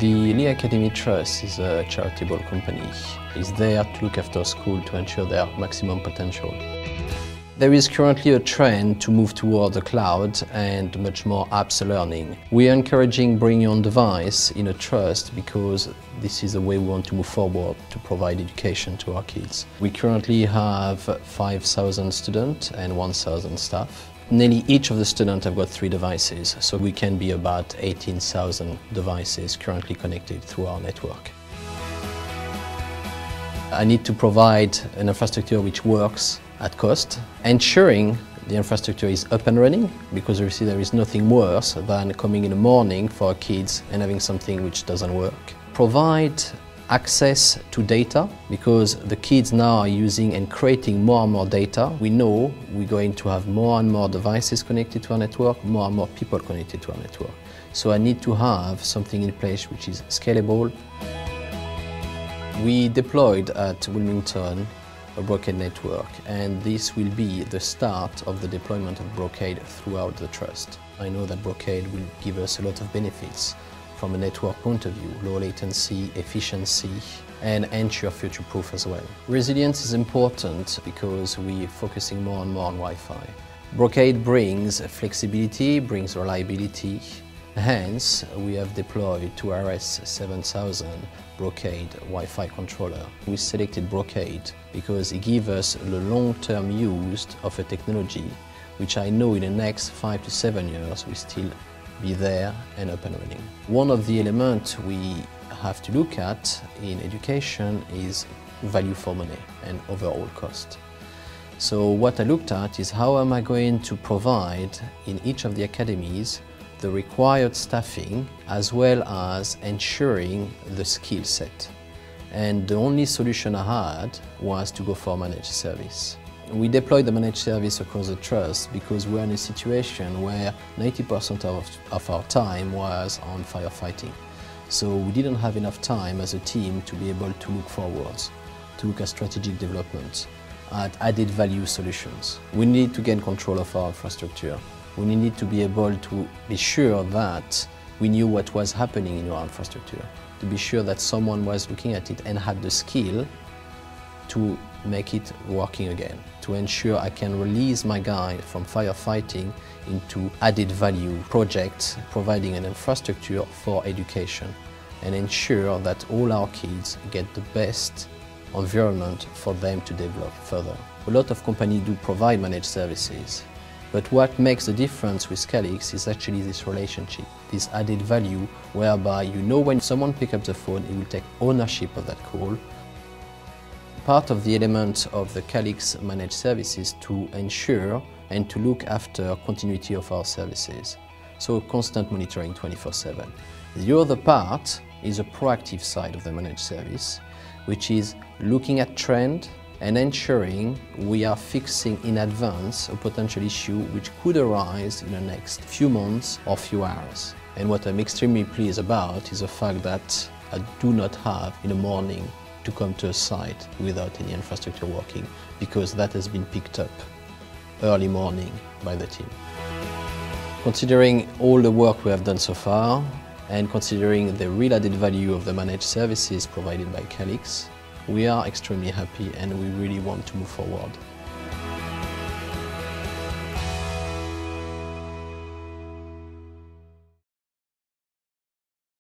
The Leigh Academies Trust is a charitable company. It's there to look after school to ensure their maximum potential. There is currently a trend to move toward the cloud and much more apps learning. We are encouraging bring your own device in a trust because this is the way we want to move forward to provide education to our kids. We currently have 5,000 students and 1,000 staff. Nearly each of the students have got 3 devices, so we can be about 18,000 devices currently connected through our network. I need to provide an infrastructure which works at cost, ensuring the infrastructure is up and running, because you see there is nothing worse than coming in the morning for our kids and having something which doesn't work. Provide access to data, because the kids now are using and creating more and more data. We know we're going to have more and more devices connected to our network, more and more people connected to our network. So I need to have something in place which is scalable. We deployed at Wilmington a Brocade network, and this will be the start of the deployment of Brocade throughout the trust. I know that Brocade will give us a lot of benefits from a network point of view, low latency, efficiency, and ensure future-proof as well. Resilience is important because we're focusing more and more on Wi-Fi. Brocade brings flexibility, brings reliability. Hence, we have deployed to RS7000 Brocade Wi-Fi controller. We selected Brocade because it gives us the long-term use of a technology which I know in the next 5 to 7 years will still be there and up and running. One of the elements we have to look at in education is value for money and overall cost. So what I looked at is how am I going to provide in each of the academies the required staffing as well as ensuring the skill set. And the only solution I had was to go for managed service. We deployed the managed service across the trust because we're in a situation where 90% of our time was on firefighting. So we didn't have enough time as a team to be able to look forwards, to look at strategic development, at added value solutions. We need to gain control of our infrastructure. We need to be able to be sure that we knew what was happening in our infrastructure, to be sure that someone was looking at it and had the skill to make it working again, to ensure I can release my guy from firefighting into added value projects, providing an infrastructure for education and ensure that all our kids get the best environment for them to develop further. A lot of companies do provide managed services, but what makes the difference with Calyx is actually this relationship, this added value whereby you know when someone picks up the phone, he will take ownership of that call. Part of the element of the Calyx managed services to ensure and to look after continuity of our services. So constant monitoring 24/7. The other part is a proactive side of the managed service, which is looking at trend and ensuring we are fixing in advance a potential issue which could arise in the next few months or few hours. And what I'm extremely pleased about is the fact that I do not have in the morning to come to a site without any infrastructure working, because that has been picked up early morning by the team. Considering all the work we have done so far and considering the real added value of the managed services provided by Calyx, we are extremely happy and we really want to move forward.